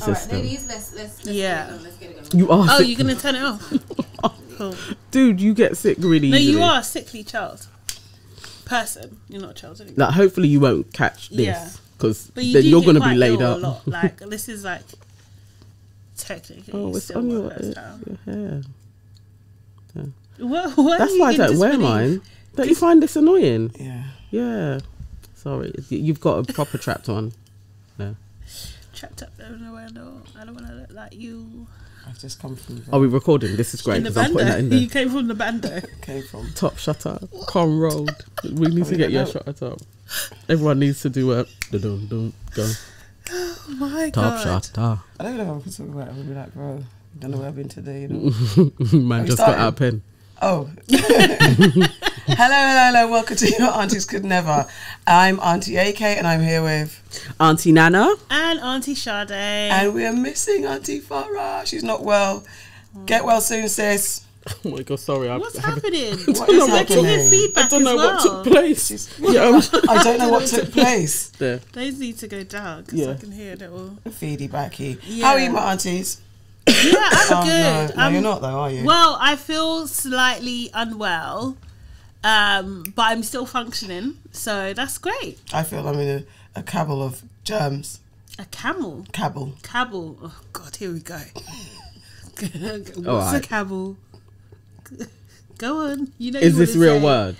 system. Alright, ladies, let's let's get it going. You are. Oh, sick. you're gonna turn it off? Cool. Dude, you get sick really No, easily. you are a sickly child. Person, you're not a child anymore. Like, hopefully you won't catch Yeah. this because But you then do you're get gonna quite be laid ill up. a lot. Like this is like technically. Oh, it's still on your my first time. hair. What That's are you why I in don't wear disbelief? mine. Don't you find this annoying? Yeah. Yeah. Sorry, you've got a proper trapped one. No. Trapped up there nowhere. No, I don't want to look like you. I've just come from. Are we recording? This is great In the because I'm putting that in bando. You there. came from the bando. Came from. Top shutter, Con Road. We need to get your shut up. Everyone needs to do a dum dum go. Oh my Top god. shutter. I don't know if I could talk about it. We'll be like, bro, don't know where I've been today. You know. Man just got out of pen. Oh. hello. Welcome to Your Aunties Could Never. I'm Auntie AK and I'm here with Auntie Nana And Auntie Sade. and we are missing Auntie Farah. She's not well. Get well soon, sis. Oh my god, sorry. What's happening? What is We're giving happening? feedback I don't know as well. what took place. Yeah, I don't know what took place. there. Those need to go down because I can hear it all. Feedy backy. Yeah. How are you, my aunties? Yeah, I'm good. No, you're not though, are you? Well, I feel slightly unwell, but I'm still functioning, so that's great. I feel I'm in a cabal of germs. A camel? Cabal. Cabal. Oh, God, here we go. What's Alright. a cabal? Go on. You know. Is you this wanna real say. word?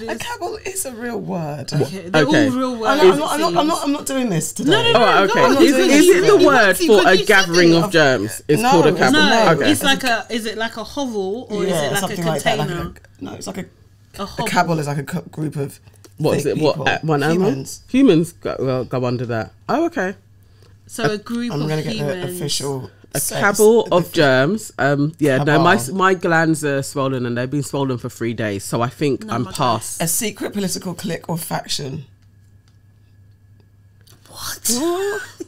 A cabal is a real word. Okay, they're Okay. all real words. I'm not doing this today. No, Oh, right, go on. okay. Is it the You word want to, for because a you said gathering it. of germs? It's No, called a it's cabal. No, Okay. it's like a. Is it like a hovel or is it like a something container? Like that. No, it's like a a hovel. cabal is like a group of What is fake it? What people. one animal? Humans. Humans go under that. Oh, okay. So a group I'm of going to get humans. the official. A sex. cabal of germs. Yeah, no, Cabal. my glands are swollen and they've been swollen for 3 days. So I think I'm my past. A secret political clique or faction. What?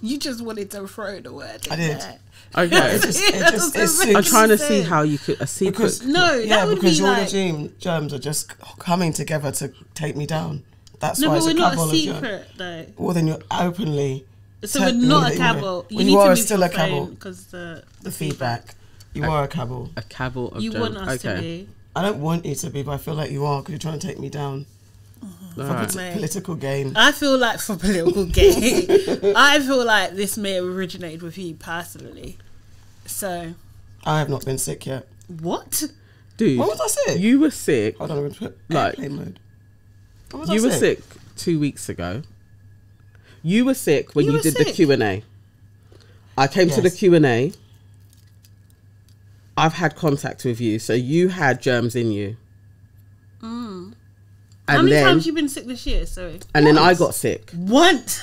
You just wanted to throw the word. I did. There. Okay. It's I'm trying to see sense. how you could a secret. Because No, yeah, that would because be all like. the germs are just coming together to take me down. That's No, why but it's we're a not cabal a of germs. secret though. Well, then you're openly. So we're not a cabal. When you need to are move still your a cabal. because The feedback. You are a cabal. A cabal of You germs. want us to okay. be. I don't want you to be, but I feel like you are because you're trying to take me down. All right. Mate. Political game. I feel like for political gain, I feel like this may have originated with you personally. So, I have not been sick yet. what? Dude, When was I sick? you were sick. Hold on, I'm going to put Like- airplane mode. When was I You were sick 2 weeks ago. You were sick when You you were did the sick? Q&A. I came to the Yes. Q&A. I've had contact with you, so you had germs in you. How And many then, times you been sick this year? Sorry. and then I got sick. Once.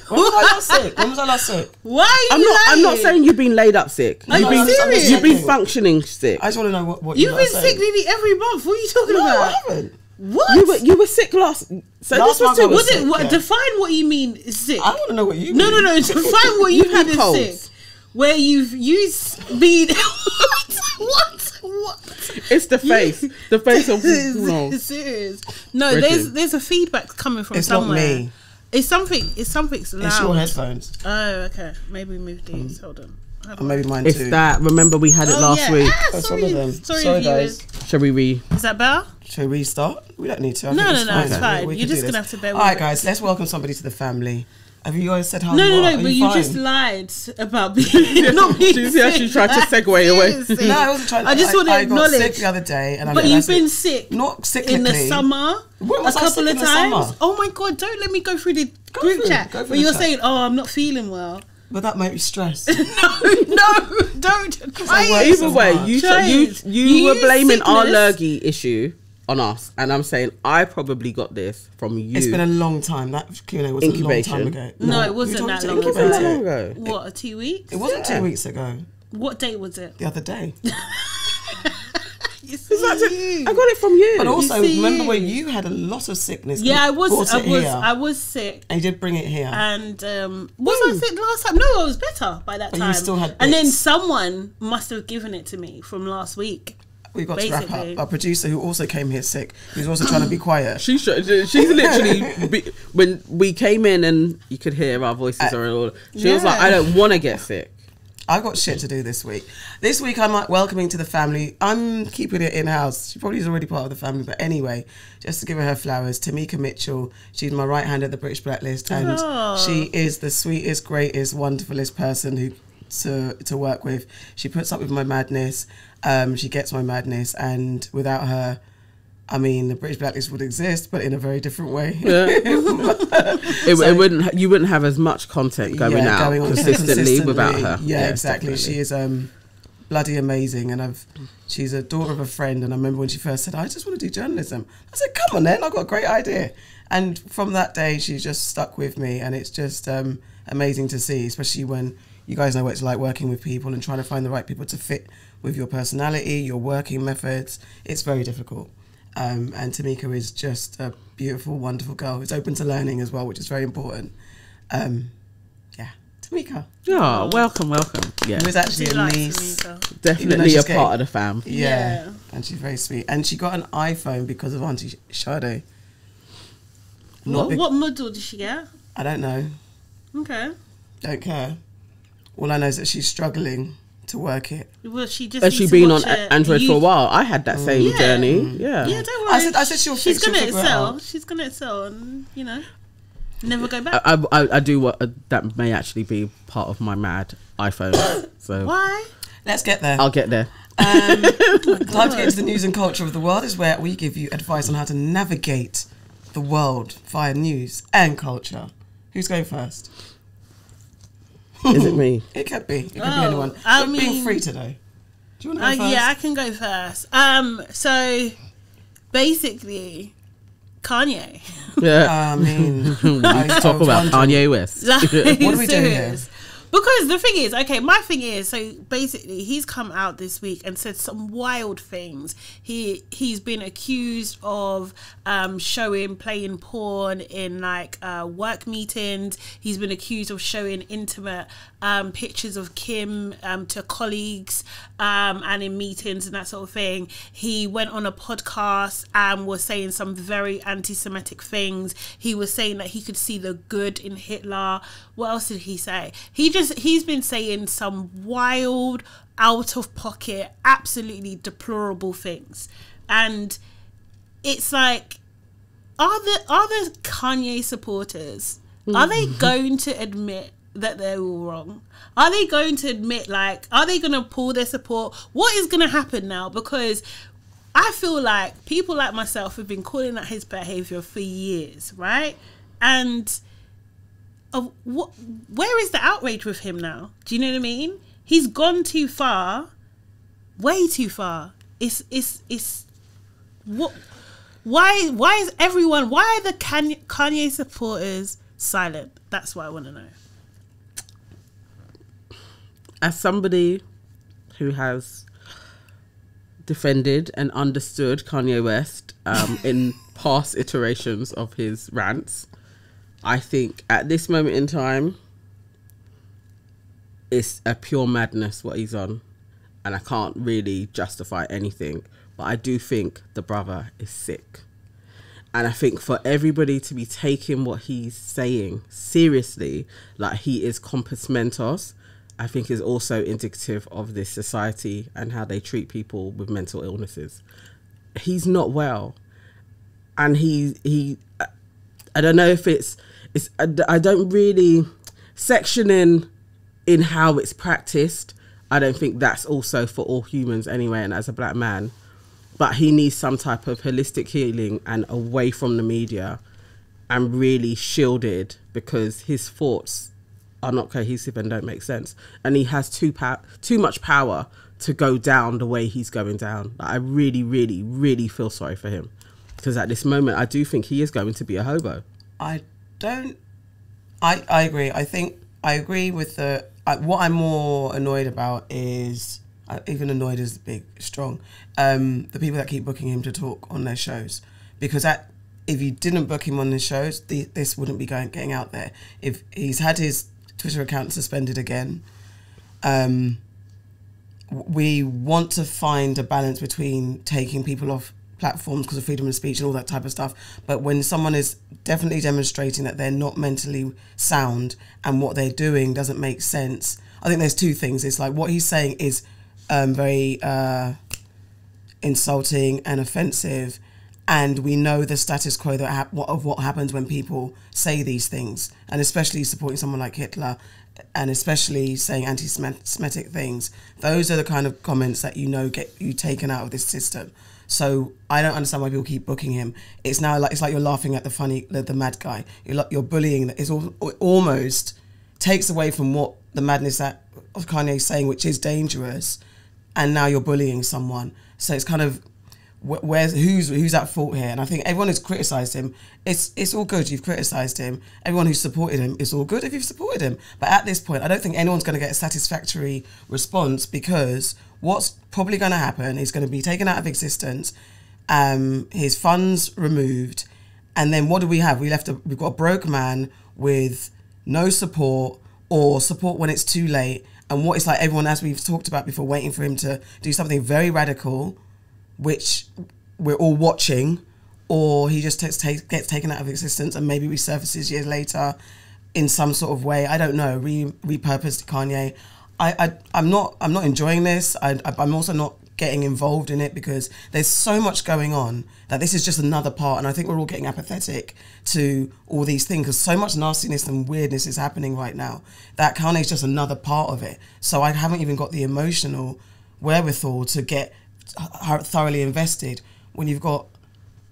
When was I last sick? When was I last sick? Why are I'm you not lying? saying you've been laid up sick. Are You've you been serious? you've been functioning sick. I just want to know what You've lot are been saying. sick nearly every month. What are you talking No, I about? haven't. What? You were sick last. So Last this was month I 2 was weeks. sick. Was it? What, yeah. Define what you mean is sick. I want to know what you No, mean. no, no. Define what you had as colds. sick. Where you've been. What? It's the face. The face of no. Serious. No, Bridget. there's a feedback coming from It's somewhere. not me. It's something's loud. It's your headphones. Oh, okay. Maybe move these. Hold on. Or maybe mine It's too. that. Remember we had it last yeah. week. Ah, That's sorry, one of them. sorry, Sorry, viewers. guys. Shall we Is that better? Shall we restart? We don't need to. I No, think no, no, it's We- fine. we You're can just do gonna this. have to bear All with right, it. guys. Let's welcome somebody to the family. Have you guys said how No, you no, are? no. Are But you fine? just lied about being not being She's sick. actually tried to segue away. Seriously. No, I wasn't trying. I just want to I got sick acknowledge. the other day, and But you've been sick Not cyclically. in the summer When a was I couple sick of in the times. summer? Oh my God! Don't let me go through the Go group through- chat go through where the you're chat. saying, "Oh, I'm not feeling well." But that made me stress. No, don't try I work it. Either way, you Giant. you were You blaming our sickness. lurgy issue on us, and I'm saying I probably got this from you. It's been a long time. That Q&A was Incubation. a long time ago. No, it you wasn't told me that to long It wasn't that long incubate it. ago. What, 2 weeks? It wasn't 2 weeks ago. What date was it? The other day. You see you. I got it from you. But also, see remember you. when you had a lot of sickness? Yeah, I brought it here, was sick. and you did bring it here. And was I sick last time? No, I was better by that But you time. still had and then bits. someone must have given it to me from last week. we've got to wrap Basically. up. Our producer, who also came here sick, who's also trying to be quiet. She's literally when we came in and you could hear our voices are all. She was like, I don't want to get sick. I've got shit to do this week. This week I'm like welcoming to the family. I'm keeping it in-house. She probably is already part of the family, but anyway, just to give her flowers, Tamika Mitchell, she's my right hand at the British Blacklist, and she is the sweetest, greatest, wonderfulest person who to work with. She puts up with my madness. She gets my madness, and without her, I mean, the British Blacklist would exist, but in a very different way. Yeah. it wouldn't. You wouldn't have as much content going out consistently without her. Yeah, exactly. Definitely. She is bloody amazing, and she's a daughter of a friend. And I remember when she first said, "I just want to do journalism." I said, "Come on, then! I've got a great idea." And from that day, she's just stuck with me, and it's just amazing to see, especially when you guys know what it's like working with people and trying to find the right people to fit with your personality, your working methods. It's very difficult. And Tamika is just a beautiful, wonderful girl who's open to learning as well, which is very important. Tamika. Oh, welcome. Yeah. Who is actually a niece. Definitely a part of the fam. Yeah. And she's very sweet. And she got an iPhone because of Auntie Sade. What model did she get? I don't know. Okay. Don't care. All I know is that she's struggling to work it. Well, she just has she been on Android for a while? I had that same journey. Yeah. Yeah, don't worry. I said she's gonna excel. She's gonna excel, and never go back. I do what that may actually be part of my mad iPhone. So why? Let's get there. I'll get there. Time to get into the news and culture of the world is where we give you advice on how to navigate the world via news and culture. Who's going first? Is it me? It could be. It could be anyone. We're being free today. Do you want to go first? Yeah, I can go first. So basically, Kanye. Yeah. I mean, we talk about Kanye West. Like, what are we doing here? Because the thing is, my thing is, so basically he's come out this week and said some wild things. He's been accused of playing porn in work meetings. He's been accused of showing intimate pictures of Kim to colleagues and in meetings and that sort of thing. He went on a podcast and was saying some very anti-Semitic things. He was saying that he could see the good in Hitler. What else did he say? He's been saying some wild, out of pocket, absolutely deplorable things. And it's like, are the Kanye supporters, are they going to admit that they're all wrong? Are they going to admit, are they going to pull their support? What is going to happen now? Because I feel like people like myself have been calling out his behaviour for years, right? And where is the outrage with him now? Do you know what I mean? He's gone too far, way too far. Why is everyone? Why are the Kanye supporters silent? That's what I want to know. As somebody who has defended and understood Kanye West in past iterations of his rants, I think at this moment in time, it's a pure madness what he's on. And I can't really justify anything. But I do think the brother is sick. And I think for everybody to be taking what he's saying seriously, like he is compos mentis, I think is also indicative of this society and how they treat people with mental illnesses. He's not well. And he I don't know if I don't really sectioning in how it's practiced. I don't think that's also for all humans anyway, and as a black man. But he needs some type of holistic healing and away from the media and really shielded, because his thoughts are not cohesive and don't make sense. And he has too much power to go down the way he's going down. Like, I really, really, really feel sorry for him, because at this moment, I do think he is going to be a hobo. I agree. I agree with what I'm more annoyed about is, even annoyed is strong, the people that keep booking him to talk on their shows. Because if you didn't book him on his shows, this wouldn't be getting out there. If he's had his Twitter account suspended again, we want to find a balance between taking people off platforms because of freedom of speech and all that type of stuff. But when someone is definitely demonstrating that they're not mentally sound and what they're doing doesn't make sense, I think there's two things. It's like what he's saying is very insulting and offensive, and we know the status quo of what happens when people say these things, and especially supporting someone like Hitler, and especially saying anti-Semitic things. Those are the kind of comments that get you taken out of this system. So I don't understand why people keep booking him. It's now like you're laughing at the mad guy. You're bullying. It almost takes away from what the madness of Kanye saying, which is dangerous, and now you're bullying someone. So it's kind of who's at fault here? And I think everyone who's criticised him, it's all good. You've criticised him. Everyone who's supported him, it's all good if you've supported him. But at this point, I don't think anyone's going to get a satisfactory response, because what's probably going to happen is going to be taken out of existence, his funds removed, and then what do we have? We've got a broke man with no support, or support when it's too late. And what it's like, everyone, as we've talked about before, waiting for him to do something very radical, which we're all watching, or he just gets taken out of existence and maybe resurfaces years later in some sort of way. I don't know, repurposed Kanye. I'm not enjoying this. I'm also not getting involved in it, because there's so much going on that this is just another part, and I think we're all getting apathetic to all these things, because so much nastiness and weirdness is happening right now that Kanye's just another part of it. So I haven't even got the emotional wherewithal to get thoroughly invested when you've got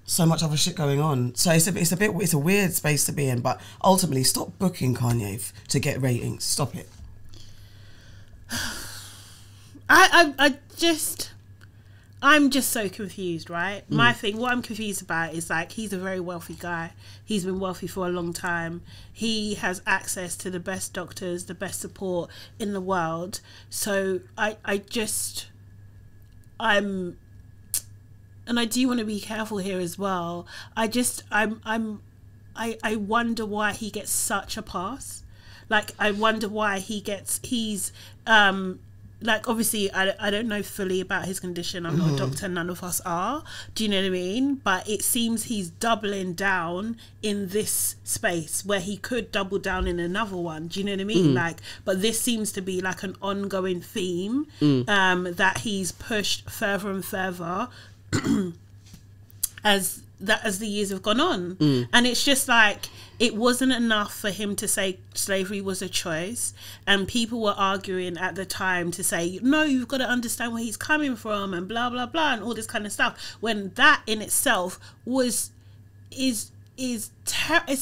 so much other shit going on. So it's a weird space to be in, but ultimately stop booking Kanye to get ratings. Stop it. I'm just so confused, right? What I'm confused about is, like, he's a very wealthy guy. He's been wealthy for a long time. He has access to the best doctors, the best support in the world. So and I do want to be careful here as well. I wonder why he gets such a pass. Like, I wonder why he's like, obviously, I don't know fully about his condition. I'm not a doctor. None of us are. Do you know what I mean? But it seems he's doubling down in this space where he could double down in another one. Do you know what I mean? Like, but this seems to be like an ongoing theme that he's pushed further and further as the years have gone on. And it's just like, it wasn't enough for him to say slavery was a choice, and people were arguing at the time to say, no, you've got to understand where he's coming from, and blah blah blah, and all this kind of stuff, when that in itself is it's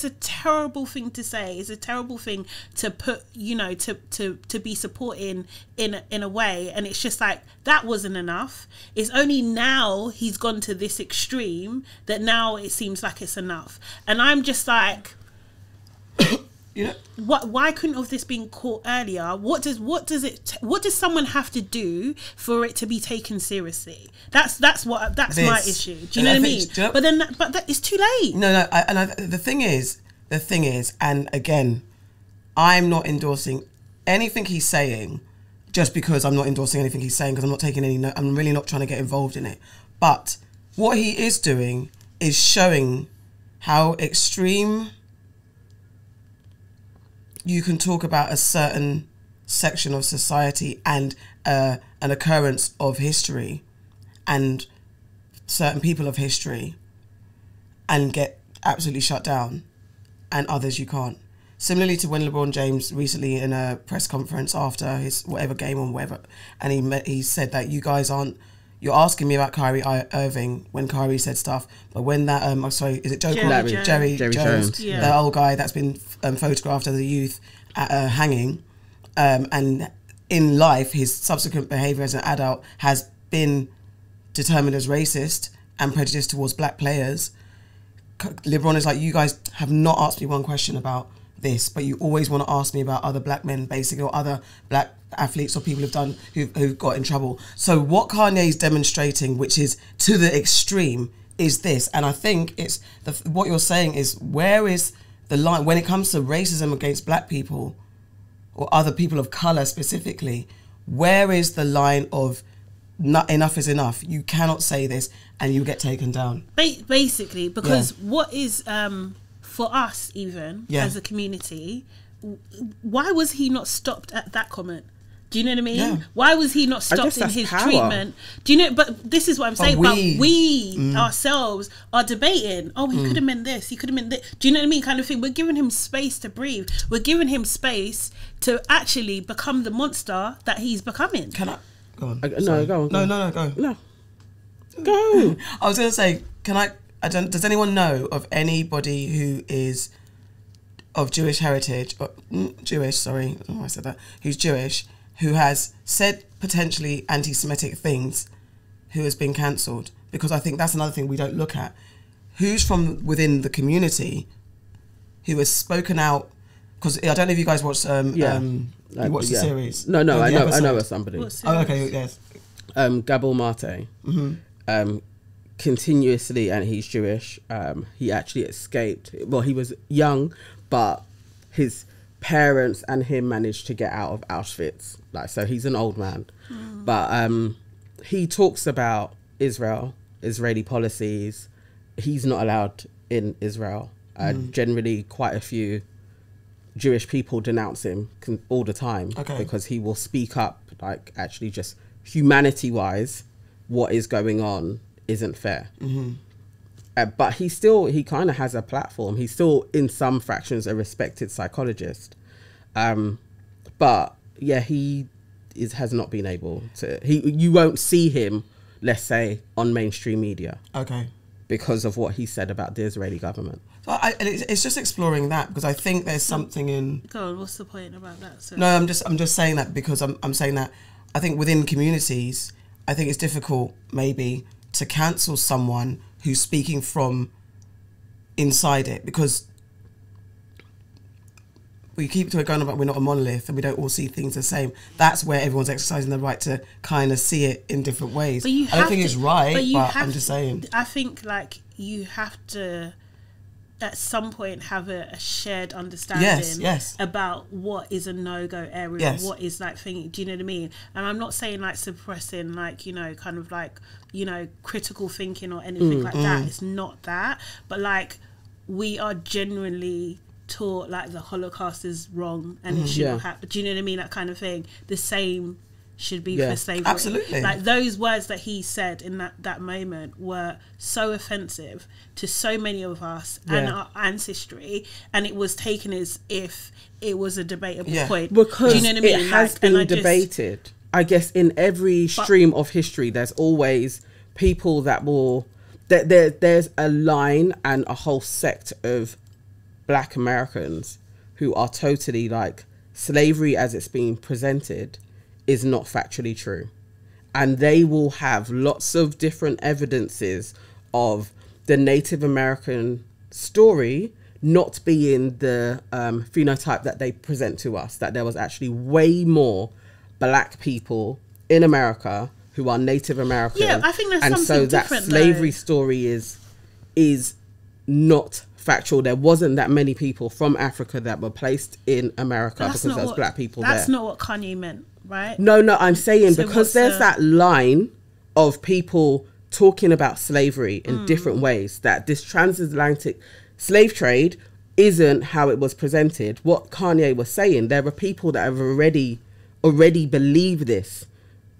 a terrible thing to say. It's a terrible thing to put, to be supporting in a way. And it's just like, that wasn't enough. It's only now he's gone to this extreme that now it seems like it's enough. And I'm just like, why couldn't have this been caught earlier? What does someone have to do for it to be taken seriously? That's my issue. Do you know what I mean? But it's too late. No. The thing is, and again, I'm not endorsing anything he's saying just because I'm not endorsing anything he's saying, because I'm not taking any note. I'm really not trying to get involved in it. But what he is doing is showing how extreme you can talk about a certain section of society and an occurrence of history and certain people of history and get absolutely shut down, and others you can't. Similarly to when LeBron James recently in a press conference after his whatever game or whatever, and he said that you're asking me about Kyrie Irving when Kyrie said stuff, but when that is it Jerry Jones, yeah, the old guy that's been photographed as a youth hanging, and in life his subsequent behaviour as an adult has been determined as racist and prejudiced towards black players. LeBron is like, you guys have not asked me one question about this, but you always want to ask me about other black men, basically, or other black athletes or people who've got in trouble. So what Kanye's demonstrating, which is to the extreme, is this. And I think it's what you're saying is, where is the line when it comes to racism against black people or other people of colour specifically? where is the line of not enough is enough? You cannot say this and you get taken down. Basically, because what is for us even as a community, why was he not stopped at that comment? Do you know what I mean? Yeah. Why was he not stopped in his treatment? Do you know? But this is what I'm saying. But we ourselves are debating. Oh, he could have meant this. He could have meant this. Do you know what I mean? Kind of thing. We're giving him space to breathe. We're giving him space to actually become the monster that he's becoming. Can I go on? No, go on. No, go. No, go. I was going to say, can I? Does anyone know of anybody who is of Jewish heritage? Jewish. Sorry, I don't know why I said that. Who's Jewish? Who has said potentially anti-Semitic things, who has been cancelled? Because I think that's another thing we don't look at. Who's from within the community who has spoken out? Because I don't know if you guys watched. You watched the series. No, I know of somebody. Oh, okay, yes. Gabor Mate. Continuously, and he's Jewish. He actually escaped. Well, he was young, but his parents and him managed to get out of Auschwitz. Like, so he's an old man, but he talks about Israeli policies. He's not allowed in Israel. Generally, quite a few Jewish people denounce him all the time because he will speak up. Like, actually, just humanity-wise, what is going on isn't fair. But he kind of has a platform. He's still, in some fractions, a respected psychologist. But yeah, he has not been able to. You won't see him, let's say, on mainstream media. Okay. Because of what he said about the Israeli government. So it's just exploring that, because I think there's something in. Go on. What's the point about that? Sorry. No, I'm just saying that because I'm saying that I think within communities, I think it's difficult maybe to cancel someone who's speaking from inside it, because we keep going about we're not a monolith and we don't all see things the same. That's where everyone's exercising the right to kind of see it in different ways. I don't think it's right, but I'm just saying. I think like you have to at some point have a shared understanding about what is a no-go area, what is like thing. Do you know what I mean? And I'm not saying like suppressing like, you know, kind of like, you know, critical thinking or anything like that. It's not that, but like we are genuinely taught like the Holocaust is wrong and it shouldn't happen. Do you know what I mean? That kind of thing. The same should be for slavery. Absolutely. Like those words that he said in that moment were so offensive to so many of us and our ancestry, and it was taken as if it was a debatable point. Because do you know what I mean? It has been debated. I guess in every stream of history, there's always people that will. There's a line and a whole sect of Black Americans who are totally like slavery as it's being presented is not factually true, and they will have lots of different evidences of the Native American story not being the phenotype that they present to us, that there was actually way more Black people in America who are Native American. Yeah, I think that's and something so that different, slavery story is not factual. There wasn't that many people from Africa that were placed in America because there's Black people there. That's not what Kanye meant, right? No, I'm saying so because there's that line of people talking about slavery in different ways, that this transatlantic slave trade isn't how it was presented. What Kanye was saying, there are people that have already believed this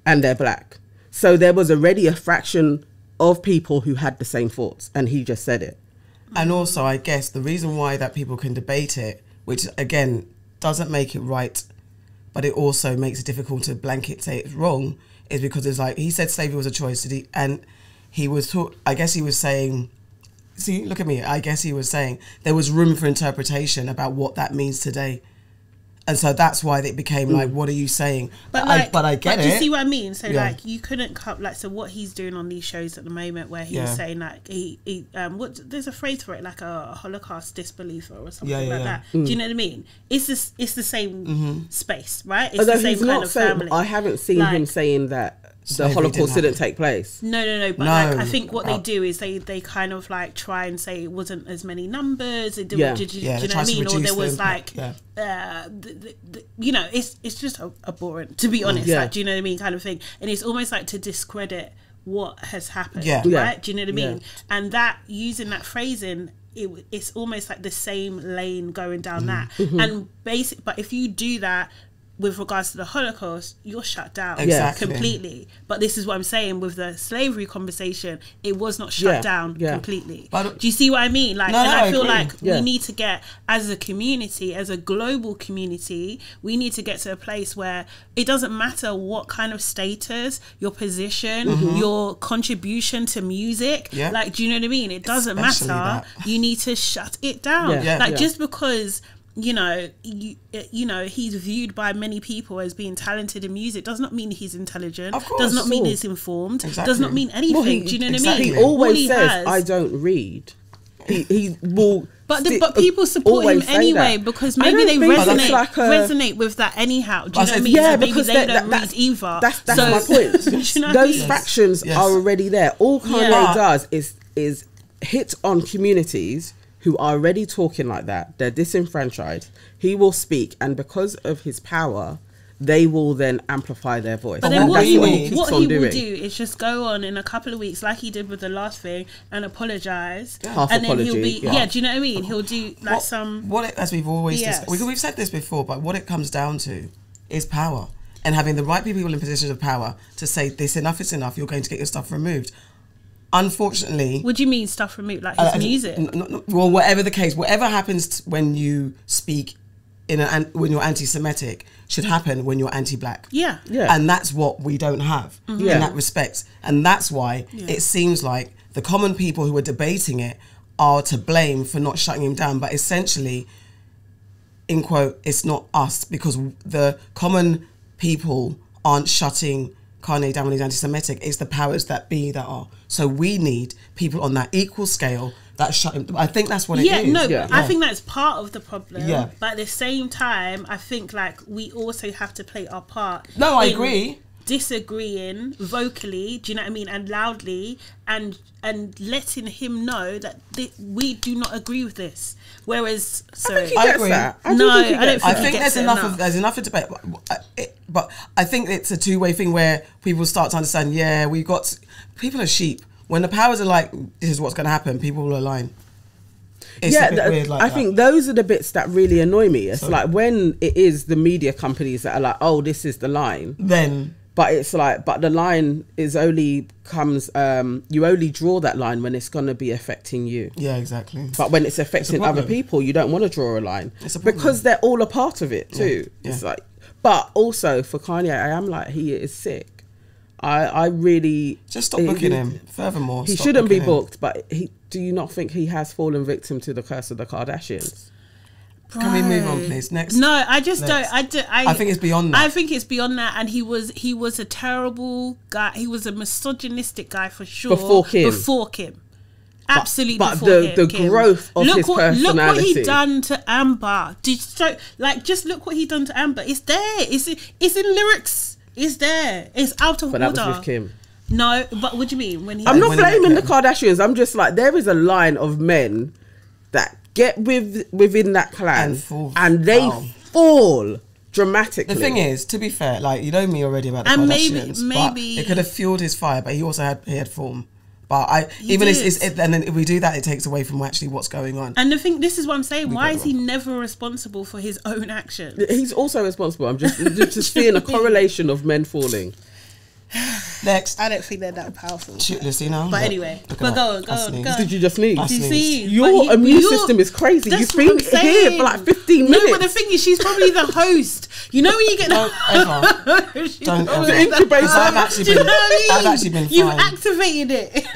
and they're Black. So there was already a fraction of people who had the same thoughts, and he just said it. And also, I guess the reason why that people can debate it, which again doesn't make it right, but it also makes it difficult to blanket say it's wrong, is because it's like he said slavery was a choice, and he was I guess he was saying, see, look at me. I guess he was saying there was room for interpretation about what that means today. And so that's why it became like, what are you saying? But I get it. Do you see what I mean? So like, you couldn't come like, so what he's doing on these shows at the moment, where he's saying like there's a phrase for it, like a Holocaust disbeliever or something like that. Do you know what I mean? It's the same space, right? It's the same kind of family. I haven't seen him saying that the Holocaust didn't take place. No. But like, I think what they do is they kind of like try and say it wasn't as many numbers. Do you know what I mean? Or there was like, you know, it's just abhorrent, to be honest. Like, do you know what I mean? Kind of thing. And it's almost like to discredit what has happened. Right? Do you know what I mean? And that, using that phrasing, it's almost like the same lane going down that. And but if you do that with regards to the Holocaust, you're shut down completely. But this is what I'm saying with the slavery conversation, it was not shut down completely. But, do you see what I mean? Like, and I feel like we need to get, as a community, as a global community, we need to get to a place where it doesn't matter what kind of status, your position, your contribution to music, like, do you know what I mean? It doesn't matter. You need to shut it down. Just because, you know, he's viewed by many people as being talented in music does not mean he's intelligent. Of course, does not mean he's informed. Does not mean anything. Do you know what I mean? He always says, "I don't read." He will. But people support him anyway because maybe they resonate with that anyhow. Do you know what I mean? Yeah, so maybe because they don't read either. That's my point. You know, those fractions are already there. All Kanye does is hit on communities who are already talking like that. They're disenfranchised. He will speak, and because of his power, they will then amplify their voice. But then what he will do is just go on in a couple of weeks, like he did with the last thing, and apologise. And then he'll be, do you know what I mean? He'll do like as we've always we've said this before, but what it comes down to is power, and having the right people in positions of power to say, this, enough is enough, you're going to get your stuff removed. Unfortunately, what do you mean stuff removed, like his music? Well, whatever the case, whatever happens when you speak when you're anti-Semitic should happen when you're anti-black. And that's what we don't have in that respect, and that's why it seems like the common people who are debating it are to blame for not shutting him down, but essentially, in quote, it's not us, because the common people aren't shutting Kanye down when he's anti-Semitic. It's the powers that be that are. So we need people on that equal scale that shut him. I think that's what it is. I think that's part of the problem. But at the same time, I think like we also have to play our part. No, I agree. Disagreeing vocally, do you know what I mean, and loudly, and letting him know that we do not agree with this. Whereas, I agree. I think there's enough. There's enough of debate, but I think it's a two-way thing where people start to understand. Yeah, people are sheep. When the powers are like, this is what's going to happen, people will align. It's a bit weird like I think those are the bits that really annoy me. It's like when it is the media companies that are like, oh, this is the line. But it's like, but the line is only comes, you only draw that line when it's going to be affecting you. Yeah, exactly. But when it's affecting other people, you don't want to draw a line. Because they're all a part of it too. It's like, but also for Kanye, I am like, he is sick. I really... Just stop booking him. Furthermore, he shouldn't be booked, but do you not think he has fallen victim to the curse of the Kardashians? Can we move on, please? Next. No, I just don't. I think it's beyond that. I think it's beyond that, and he was a terrible guy. He was a misogynistic guy for sure. Before Kim. Absolutely. But the growth of his personality. Look what he done to Amber. Just look what he done to Amber. It's there. It's in lyrics. It's there. It's out of order. But that was with Kim. No, but what do you mean? I'm not blaming the Kardashians. I'm just like, there is a line of men that get within that clan and they fall dramatically. The thing is, to be fair, like, you know me already about the Kardashians, maybe it could have fueled his fire, but he also had form. But and then if we do that, it takes away from actually what's going on. And this is what I'm saying. Why is he never responsible for his own actions? He's also responsible. I'm just seeing a correlation of men falling. Next. I don't think they're that powerful. Lucy, now. But anyway, go on. Did you just sneeze? You see, your immune system is crazy. You've been here for like 15 minutes. No, but the thing is, she's probably the host. You know when you get Don't ever. The incubator. I've actually been fine. You've activated it.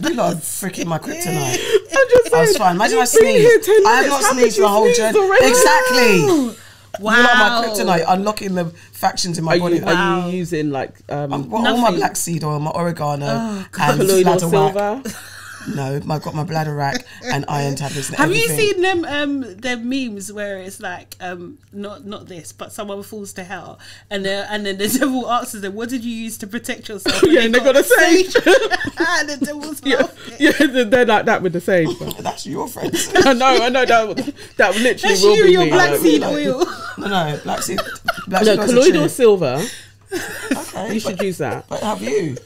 You lot are freaking my kryptonite. I'm just saying. I was fine. Imagine I sneezed. I have not sneezed for a whole journey. Exactly. Wow. You lot are my kryptonite, unlocking the factions in my body. Are you using like all my black seed oil, my oregano, and colloidal silver? No, I've got my bladder rack and iron tablets and Have everything. you seen them memes where it's like not this, but someone falls to hell and then the devil answers them, "What did you use to protect yourself?" Yeah, and they got a sage. And the devil's laughing. Yeah, they're like that with the sage. That's your friends. I know that literally That's will you, be your me. black Like, seed like- oil. No, black seed. no, goes to colloidal true. silver. Okay, You should use that. But have you?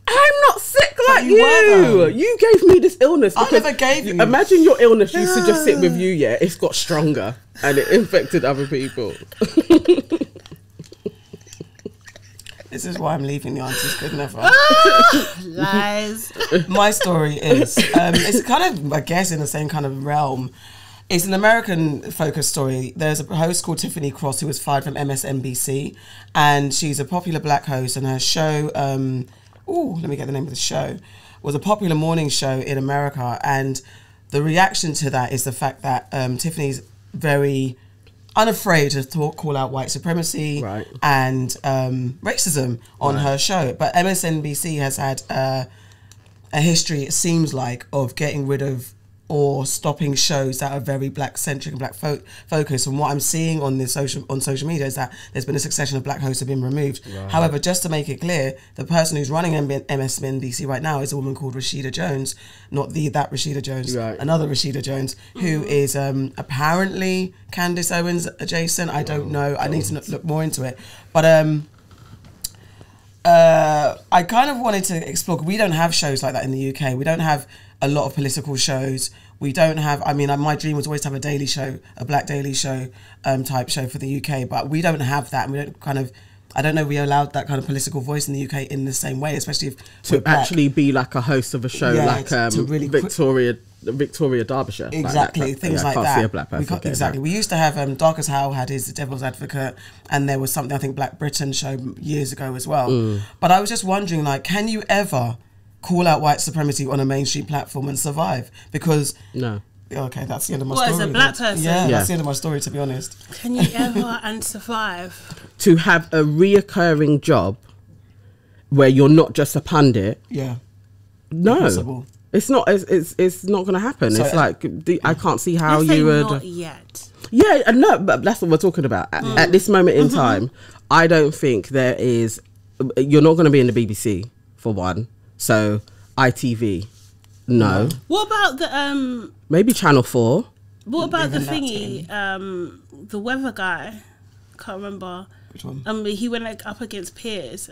I'm not sick like you were, though. You gave me this illness. I because never gave you. Imagine your illness used to just sit with you, yeah? It's got stronger and it infected other people. This is why I'm leaving the answers good never. Lies. My story is, it's kind of, I guess, in the same kind of realm. It's an American-focused story. There's a host called Tiffany Cross who was fired from MSNBC, and she's a popular black host, and her show, let me get the name of the show, was a popular morning show in America, and the reaction to that is the fact that Tiffany's very unafraid to call out white supremacy Right. and racism on her show. But MSNBC has had a history, it seems like, of getting rid of or stopping shows that are very black centric and black focused. And what I'm seeing on social media is that there's been a succession of black hosts have been removed. Right. However, just to make it clear, the person who's running MSNBC right now is a woman called Rashida Jones, not that Rashida Jones, right. another Rashida Jones, who is apparently Candace Owens adjacent. I don't know. I need to look more into it. But I kind of wanted to explore. We don't have shows like that in the UK. We don't have a lot of political shows. We don't have, my dream was always to have a daily show, a black daily show type show for the UK, but we don't have that. And we don't kind of, I don't know, we allowed that kind of political voice in the UK in the same way, especially if To actually be like a host of a show, like to really Victoria Derbyshire. Exactly, things like I can't that. see a black person getting Exactly. that. We used to have Dark as Hell had his Devil's Advocate, and there was something, I think, Black Britain show years ago as well. But I was just wondering, like, can you ever call out white supremacy on a mainstream platform and survive? Because No. okay, that's the end of my What, story. as a black person? Yeah, Yeah. that's the end of my story, to be honest. Can you ever and survive? To have a reoccurring job where you're not just a pundit, Yeah. no. Impossible. It's not. It's not going to happen. So, it's like I can't see how Let's say you would. not yet. Yeah, no, but that's what we're talking about. At this moment in time, I don't think there is. You're not going to be in the BBC for one. So ITV, no. What about the Maybe Channel 4. What about the Even that thingy? The weather guy. Can't remember. Which one? He went like up against Piers.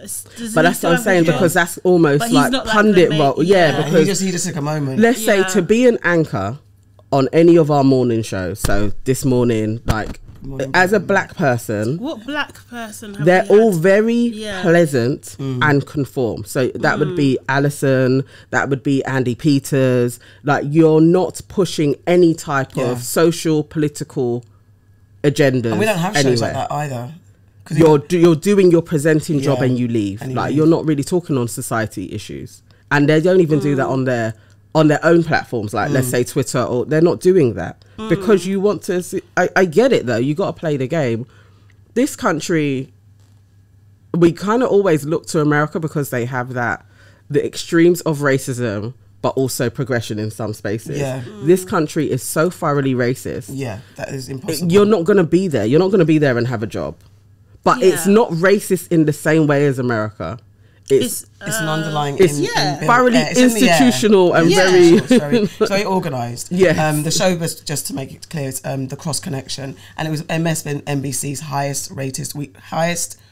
But that's what I'm saying, because that's almost But he's like not like pundit the role. main- Yeah, yeah. because He just took a moment. let's say Yeah. to be an anchor on any of our morning shows. So this morning, like Morning as a black person, What black person? Have they're we all had? very Yeah. pleasant and conform. So that would be Alison, that would be Andy Peters. Like, you're not pushing any type Yeah. of social, political agendas. And we don't have shows anywhere. like that either. 'Cause You're doing your presenting job Yeah. and you leave. And you Like leave. you're not really talking on society issues, and they don't even do that on their own platforms. Like let's say Twitter, or they're not doing that because you want to. See, I get it though. You got to play the game. This country, we kind of always look to America because they have the extremes of racism, but also progression in some spaces. Yeah. This country is so thoroughly racist. Yeah, that is impossible. You're not going to be there. You're not going to be there and have a job. But it's Yeah. not racist in the same way as America. It's It's an underlying. it's- yeah. thoroughly it's in the air. institutional and Yeah. very. It's very organised. Yes. The show was, just to make it clear, it's the Cross Connection, and it was MSNBC's highest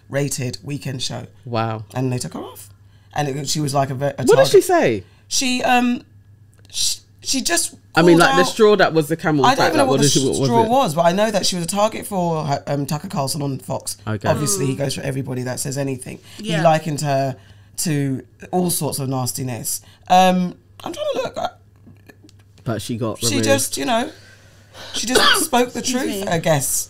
rated weekend show, Wow. and they took her off. And she was like a What did she say? She just. I mean, like called the out- straw that was the camel's I back. don't even know like, what the what straw it? was, but I know that she was a target for Tucker Carlson on Fox. Okay. Obviously, he goes for everybody that says anything. Yeah. He likened her to all sorts of nastiness. I'm trying to look. But she got She removed. just, she just spoke the truth, me. I guess.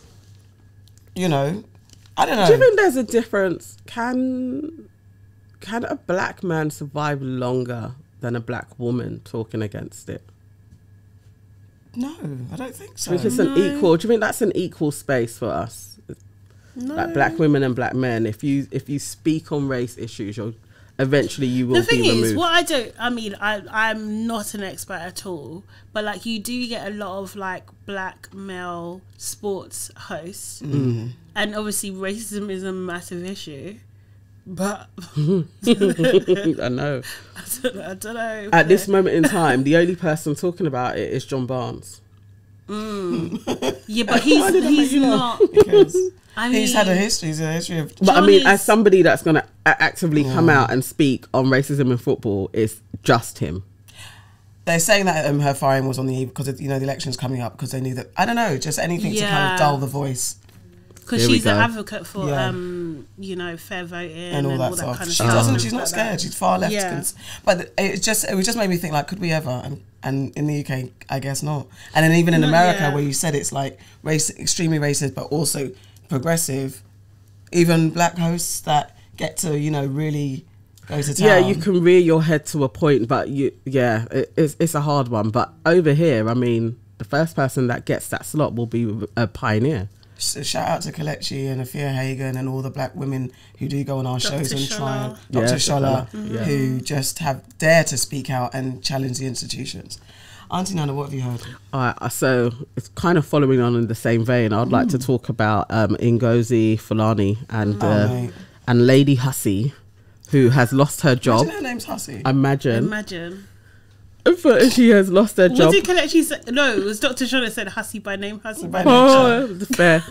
I don't know. Do you think there's a difference? Can a black man survive longer than a black woman talking against it? No, I don't think so. Do you think it's an equal? Do you think that's an equal space for us? No. Like black women and black men. If you speak on race issues, you're eventually you will The thing be removed. is, I'm not an expert at all, but like you do get a lot of like black male sports hosts, and obviously racism is a massive issue. But I know. I don't know. At this moment in time, the only person talking about it is John Barnes. Yeah, but he's not. Because I mean, he's had a history. He's a history of. But I mean, as somebody that's going to actively come out and speak on racism in football, it's just him. They're saying that her firing was on the eve because the election's coming up, because they knew that, I don't know, just anything to kind of dull the voice. Because she's an advocate for fair voting and all that kind of She stuff. doesn't. She's not scared. She's far left. Yeah. But it just made me think, like, could we ever? And in the UK, I guess not. And then even in America, where you said it's like extremely racist, but also progressive. Even black hosts that get to really go to town. Yeah, you can rear your head to a point, but it's a hard one. But over here, I mean, the first person that gets that slot will be a pioneer. Shout out to Kelechi and Afia Hagen and all the black women who do go on our shows and try and Dr. Shola, who just dare to speak out and challenge the institutions. Auntie Nana, what have you heard? So it's kind of following on in the same vein. I'd like to talk about Ngozi Fulani and Lady Hussey, who has lost her job. Imagine her name's Hussey. Imagine. But she has lost her job. What did Kelechi say? No, it was Dr. Shona said Hussey by name, Hussey by name. Oh, fair.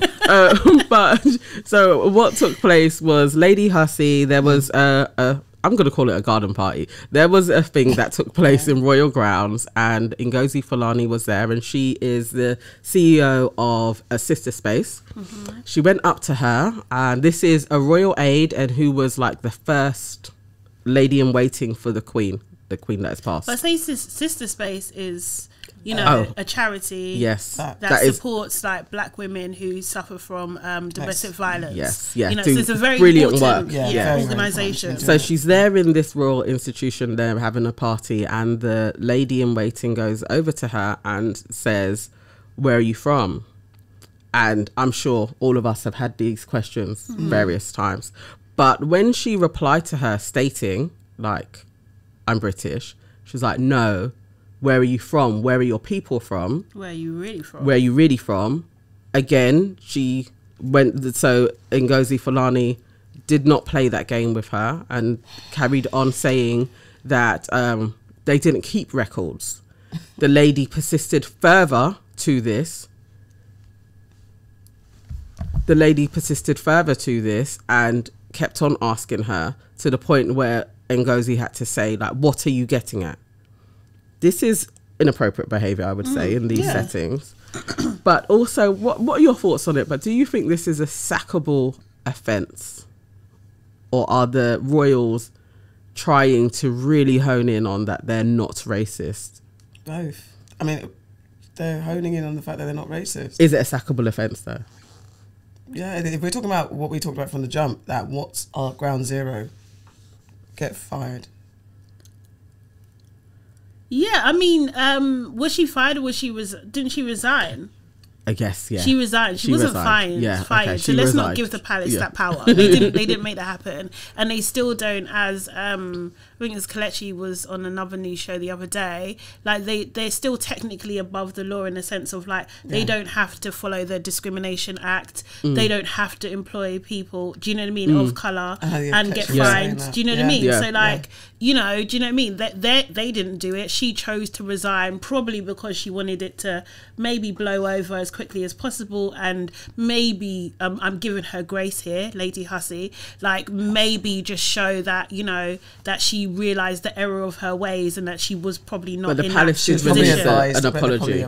But so what took place was Lady Hussey, there was I'm going to call it a garden party. There was a thing that took place in Royal Grounds, and Ngozi Fulani was there, and she is the CEO of a sister space. She went up to her, and this is a royal aide, and who was like the first lady in waiting for the queen that has passed. But say sister space is a charity that supports like black women who suffer from domestic violence. Yes. So it's a very brilliant important work. organisation. So she's there in this royal institution, they're having a party, and the lady in waiting goes over to her and says, "Where are you from?" And I'm sure all of us have had these questions various times. But when she replied to her stating, like, "I'm British," she was like, "No, where are you from? Where are your people from? Where are you really from? Where are you really from?" Again, she went, so Ngozi Fulani did not play that game with her and carried on saying that they didn't keep records. The lady persisted further to this. And kept on asking her, to the point where Ngozi had to say, like, "What are you getting at?" This is inappropriate behaviour, I would say, in these settings. But also, what are your thoughts on it? But do you think this is a sackable offence? Or are the royals trying to really hone in on that they're not racist? Both. I mean, they're honing in on the fact that they're not racist. Is it a sackable offence, though? Yeah, if we're talking about what we talked about from the jump, that what's our ground zero, get fired. Yeah, I mean, was she fired or didn't she resign? I guess, yeah. She resigned. She wasn't resigned. fired. Okay, so let's not give the palace that power. They didn't make that happen. And they still don't, as I think as Kelechi was on another news show the other day, like they're still technically above the law in the sense of like they don't have to follow the Discrimination Act. They don't have to employ people, do you know what I mean, of colour and get fined. Do you know what I mean? So like, do you know what I mean? They didn't do it. She chose to resign probably because she wanted it to maybe blow over as quickly as possible, and maybe I'm giving her grace here, Lady Hussey, like maybe just show that that she realised the error of her ways and that she was probably not. But the palace did release an apology.